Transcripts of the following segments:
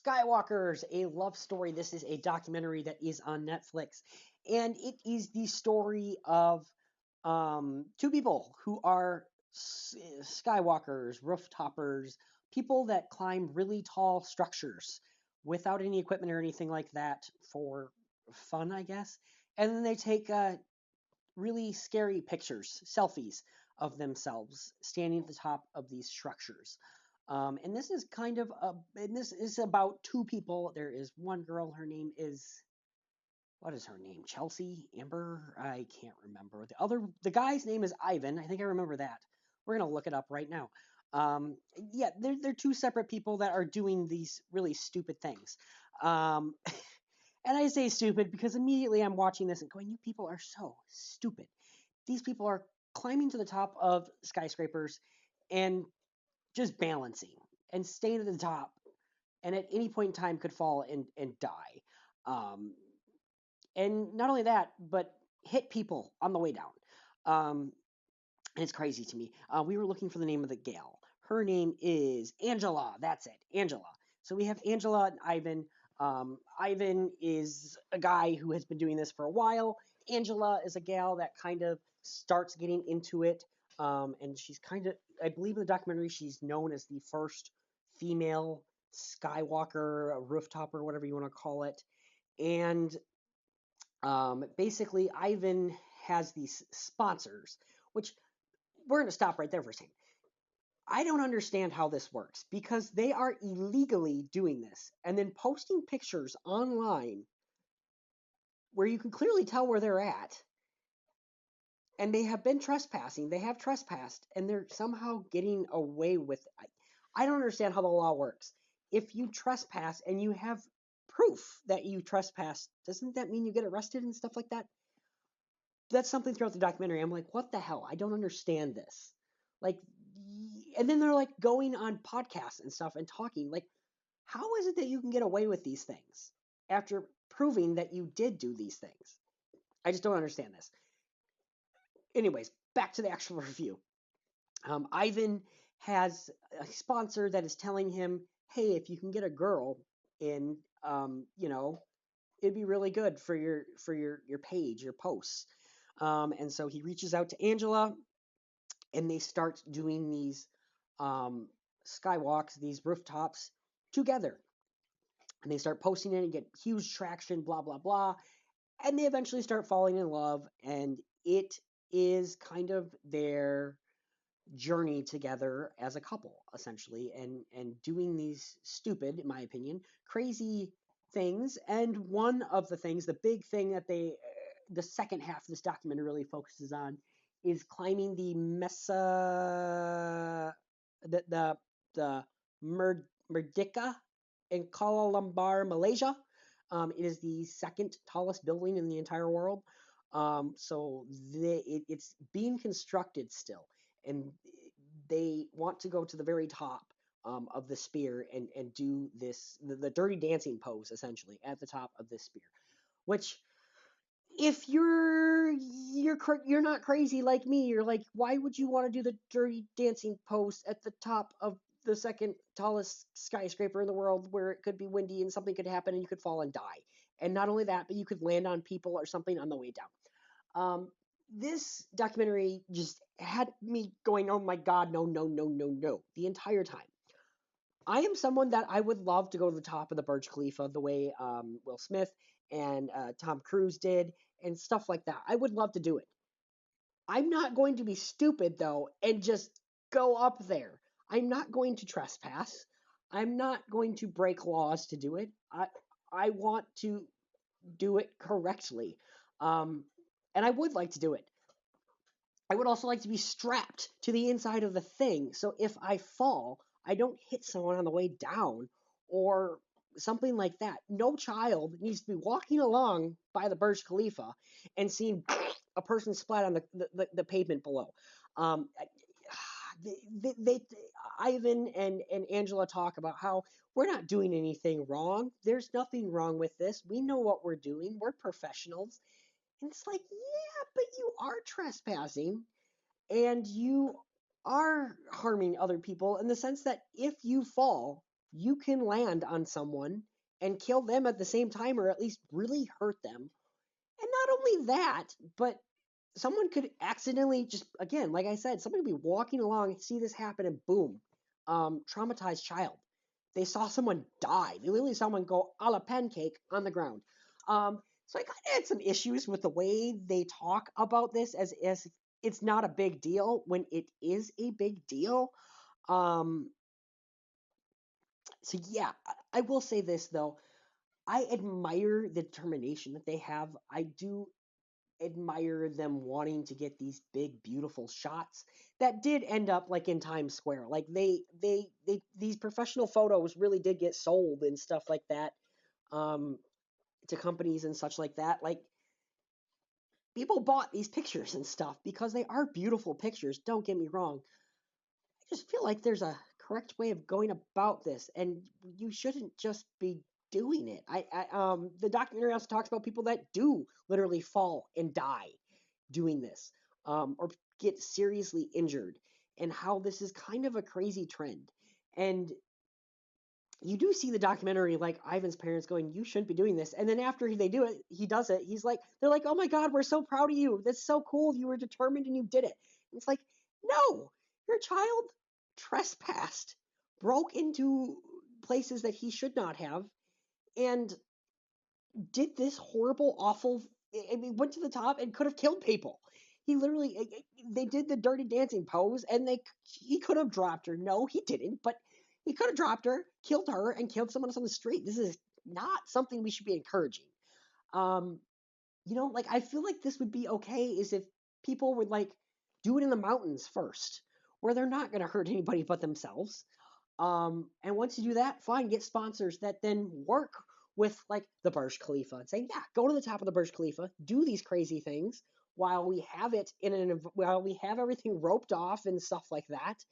Skywalkers, a love story. This is a documentary that is on Netflix, and it is the story of two people who are Skywalkers, roof-toppers, people that climb really tall structures without any equipment or anything like that for fun, I guess. And then they take really scary pictures, selfies of themselves standing at the top of these structures. And this is and this is about two people. There is one girl. Her name is, what is her name? Chelsea, Amber? I can't remember. The guy's name is Ivan. I think I remember that. We're gonna look it up right now. Yeah, they're two separate people that are doing these really stupid things. Um, and I say stupid because immediately I'm watching this and going, "You people are so stupid." These people are climbing to the top of skyscrapers and just balancing and staying at the top, and at any point in time could fall and die. Um, and not only that, but hit people on the way down. And it's crazy to me. We were looking for the name of the gal. Her name is Angela. That's it, Angela. So we have Angela and Ivan. Ivan is a guy who has been doing this for a while. Angela is a gal that kind of starts getting into it. And she's kind of, I believe in the documentary, she's known as the first female Skywalker, rooftop, or whatever you want to call it. And basically, Ivan has these sponsors, which we're going to stop right there for a second. I don't understand how this works because they are illegally doing this and then posting pictures online where you can clearly tell where they're at, and they have been trespassing. They have trespassed, and they're somehow getting away with it. I don't understand how the law works. If you trespass and you have proof that you trespassed, doesn't that mean you get arrested and stuff like that? That's something throughout the documentary. I'm like, what the hell? I don't understand this. Like, and then they're like going on podcasts and stuff and talking. Like, how is it that you can get away with these things after proving that you did do these things? I just don't understand this. Anyways, back to the actual review. Ivan has a sponsor that is telling him, "Hey, if you can get a girl in, it'd be really good for your page, your posts." And so he reaches out to Angela, and they start doing these skywalks, these rooftops together. And they start posting it and get huge traction, blah, blah, blah. And they eventually start falling in love. And it is kind of their journey together as a couple, essentially, and doing these stupid, in my opinion, crazy things. And one of the things, the big thing that the second half of this documentary really focuses on, is climbing the the Merdeka in Kuala Lumpur, Malaysia. It is the second tallest building in the entire world. It's being constructed still, and they want to go to the very top of the spear and do the dirty dancing pose, essentially, at the top of this spear. Which, if you're not crazy like me, you're like, why would you want to do the dirty dancing pose at the top of the second tallest skyscraper in the world, where it could be windy and something could happen and you could fall and die? And not only that, but you could land on people or something on the way down. This documentary just had me going, oh my God, no, no, no, no, no, the entire time. I am someone that I would love to go to the top of the Burj Khalifa the way Will Smith and Tom Cruise did and stuff like that. I would love to do it. I'm not going to be stupid, though, and just go up there. I'm not going to trespass. I'm not going to break laws to do it. I want to do it correctly. And I would like to do it. I would also like to be strapped to the inside of the thing, so if I fall, I don't hit someone on the way down or something like that. No child needs to be walking along by the Burj Khalifa and seeing a person splat on the pavement below. Um, they Ivan and Angela talk about how we're not doing anything wrong. There's nothing wrong with this. We know what we're doing. We're professionals. And it's like, yeah, but you are trespassing and you are harming other people, in the sense that if you fall you can land on someone and kill them at the same time, or at least really hurt them. And not only that, but someone could accidentally just, again, like I said, somebody could be walking along, see this happen, and boom, traumatized child. They saw someone die. They literally saw someone go a la pancake on the ground. So I kind of had some issues with the way they talk about this as it's not a big deal when it is a big deal. Um, so yeah, I will say this though. I admire the determination that they have. I do admire them wanting to get these big beautiful shots that did end up like in Times Square. Like they these professional photos really did get sold and stuff like that um to companies and such like that. Like people bought these pictures and stuff because they are beautiful pictures, don't get me wrong. I just feel like there's a correct way of going about this, and you shouldn't just be doing it. The documentary also talks about people that do literally fall and die doing this, or get seriously injured, and how this is kind of a crazy trend. And you do see the documentary, like Ivan's parents going, "You shouldn't be doing this," and then after they do it, he does it. He's like, they're like, "Oh my God, we're so proud of you. That's so cool. You were determined and you did it." And it's like, no, your child trespassed, broke into places that he should not have, and did this horrible, awful. I mean, went to the top and could have killed people. He literally, they did the Dirty Dancing pose, and he could have dropped her. No, he didn't, but he could have dropped her, killed her, and killed someone else on the street. This is not something we should be encouraging. Um, like I feel like this would be okay is if people would like do it in the mountains first, where they're not going to hurt anybody but themselves. And once you do that, fine, get sponsors that then work with like the Burj Khalifa and say, yeah, go to the top of the Burj Khalifa, do these crazy things while we have it while we have everything roped off and stuff like that.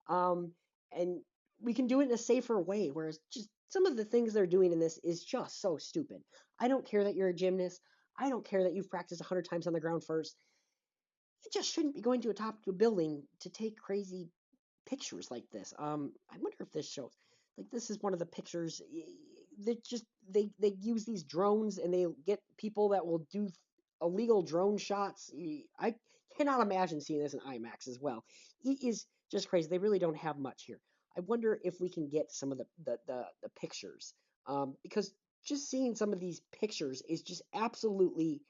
And we can do it in a safer way. Whereas just some of the things they're doing in this is just so stupid. I don't care that you're a gymnast. I don't care that you've practiced 100 times on the ground first. You just shouldn't be going to a top of a building to take crazy pictures like this. I wonder if this shows. Like this is one of the pictures. That just they use these drones and they get people that will do illegal drone shots. I cannot imagine seeing this in IMAX as well. It is just crazy. They really don't have much here. I wonder if we can get some of the pictures, because just seeing some of these pictures is just absolutely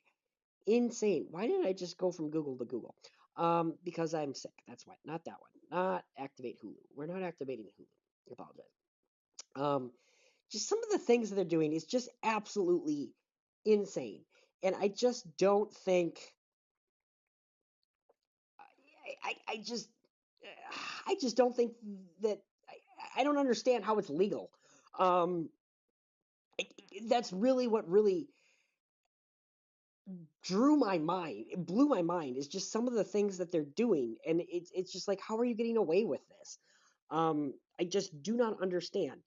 insane. Why did I just go from Google to Google? Because I'm sick. That's why. Not that one. Not activate Hulu. We're not activating Hulu. I apologize. Um, just some of the things that they're doing is just absolutely insane. And I just don't think I just I just don't think that I don't understand how it's legal. Um, that's really what really drew my mind, it blew my mind is just some of the things that they're doing, and it's just like, how are you getting away with this? I just do not understand.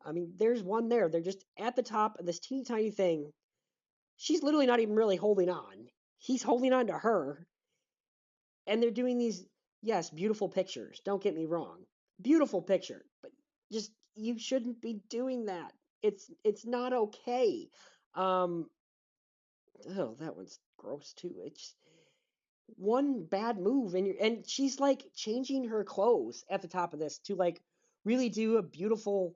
I mean, there's one there. They're just at the top of this teeny tiny thing. She's literally not even really holding on. He's holding on to her, and they're doing these, yes, beautiful pictures. Don't get me wrong, beautiful picture, but just you shouldn't be doing that. It's not okay. Um, oh, that one's gross too. It's one bad move and she's like changing her clothes at the top of this to like really do a beautiful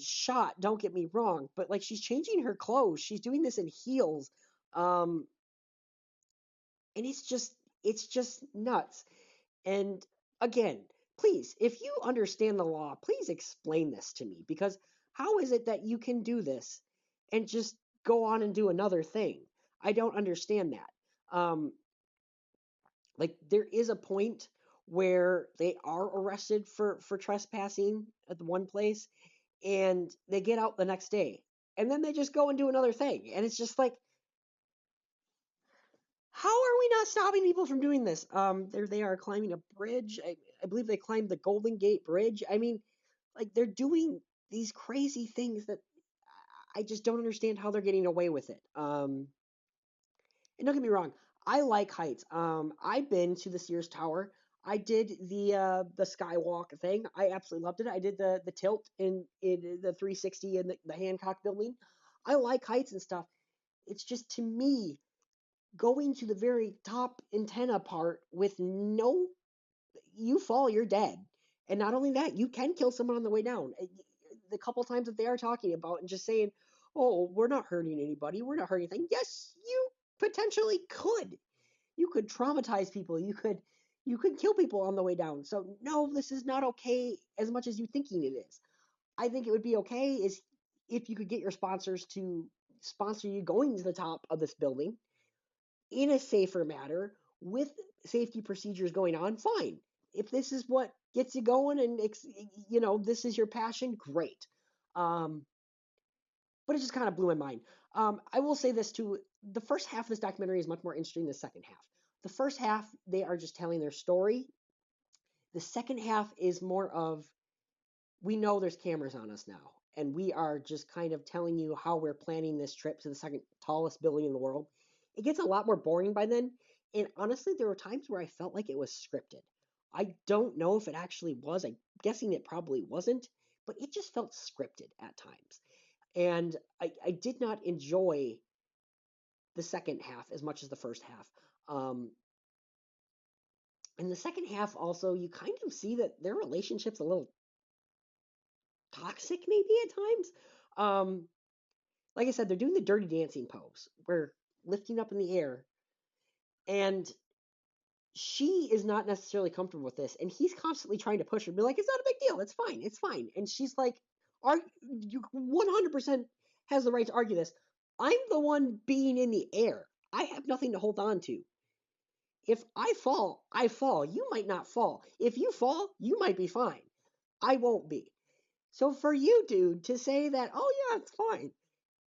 shot, don't get me wrong, but like she's changing her clothes, she's doing this in heels, um and it's just nuts. And again, please, if you understand the law, please explain this to me, because how is it that you can do this and just go on and do another thing? I don't understand that. Like there is a point where they are arrested for trespassing at the one place, and they get out the next day, and then they just go and do another thing, and it's just like, how are we not stopping people from doing this? There they are climbing a bridge. I believe they climbed the Golden Gate Bridge. I mean, like they're doing these crazy things that I just don't understand how they're getting away with it. And don't get me wrong, I like heights. I've been to the Sears Tower. I did the skywalk thing. I absolutely loved it. I did the tilt in the 360 in the Hancock building. I like heights and stuff. It's just to me going to the very top antenna part with no, you fall, you're dead. And not only that, you can kill someone on the way down. The couple times that they are talking about and just saying, "Oh, we're not hurting anybody. We're not hurting anything." Yes, you potentially could. You could traumatize people. You could kill people on the way down. So no, this is not okay as much as you thinking it is. I think it would be okay is if you could get your sponsors to sponsor you going to the top of this building in a safer manner with safety procedures going on, fine. If this is what gets you going and this is your passion, great. Um, but it just kind of blew my mind. I will say this too: the first half of this documentary is much more interesting than the second half. The first half, they are just telling their story. The second half is more of, we know there's cameras on us now, and we are just kind of telling you how we're planning this trip to the second tallest building in the world. It gets a lot more boring by then, and honestly, there were times where I felt like it was scripted. I don't know if it actually was. I'm guessing it probably wasn't, but it just felt scripted at times. And I did not enjoy the second half as much as the first half. Um, in the second half, also, you kind of see that their relationship's a little toxic, maybe at times. Um, like I said, they're doing the dirty dancing pose. We're lifting up in the air, and she is not necessarily comfortable with this, and he's constantly trying to push her, be like, "It's not a big deal. It's fine. It's fine." And she's like, "Are you 100% has the right to argue this? I'm the one being in the air. I have nothing to hold on to. If I fall, I fall. You might not fall. If you fall, you might be fine. I won't be. So for you, dude, to say that, oh yeah, it's fine,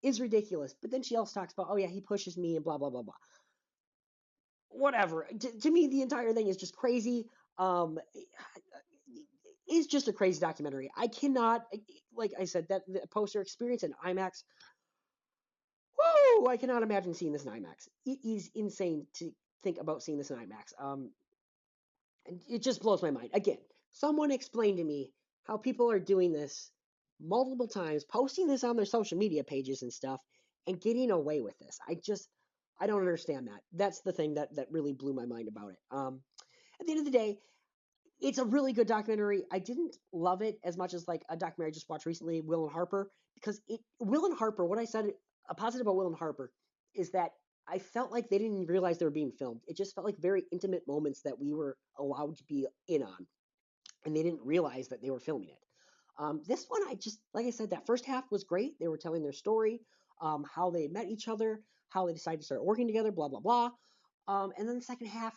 is ridiculous." But then she also talks about, oh yeah, he pushes me and blah blah blah blah. Whatever. To me, the entire thing is just crazy. Um, it's just a crazy documentary. I cannot, like I said, that the poster experience in IMAX. Whoa! I cannot imagine seeing this in IMAX. It is insane to think about seeing this in IMAX. And it just blows my mind. Again, someone explain to me how people are doing this multiple times, posting this on their social media pages and stuff, and getting away with this. I don't understand that. That's the thing that really blew my mind about it. At the end of the day, it's a really good documentary. I didn't love it as much as like a documentary I just watched recently, Will and Harper, because Will and Harper, what I said a positive about Will and Harper is that I felt like they didn't realize they were being filmed. It just felt like very intimate moments that we were allowed to be in on, and they didn't realize that they were filming it. This one, I just, like I said, that first half was great. They were telling their story, how they met each other, how they decided to start working together, blah, blah, blah. And then the second half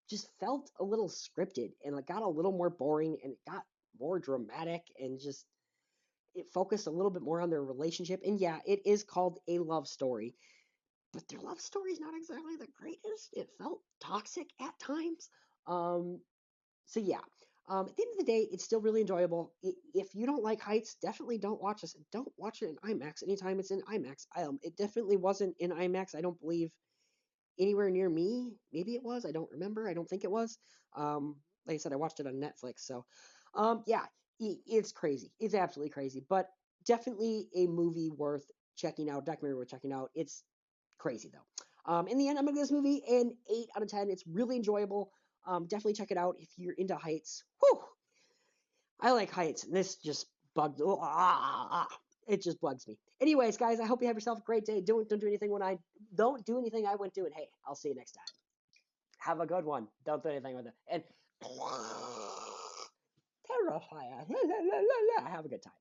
just felt a little scripted, and it got a little more boring, and it got more dramatic, and just it focused a little bit more on their relationship. And yeah, it is called a love story, but their love story is not exactly the greatest. It felt toxic at times. Um, so yeah, at the end of the day, it's still really enjoyable. If you don't like heights, definitely don't watch this. Don't watch it in IMAX anytime it's in IMAX. It definitely wasn't in IMAX. I don't believe anywhere near me. Maybe it was. I don't remember. I don't think it was. Like I said, I watched it on Netflix. So, yeah, it's crazy. It's absolutely crazy. But definitely a movie worth checking out. Documentary worth checking out. It's crazy though. In the end, I'm gonna give this movie an 8 out of 10. It's really enjoyable. Definitely check it out if you're into heights. Whew, I like heights, and this just bugged. It just bugs me. Anyways, guys, I hope you have yourself a great day. Don't do anything when I don't do anything I wouldn't do, and hey, I'll see you next time. Have a good one. Don't do anything with it. And terrifying. Have a good time.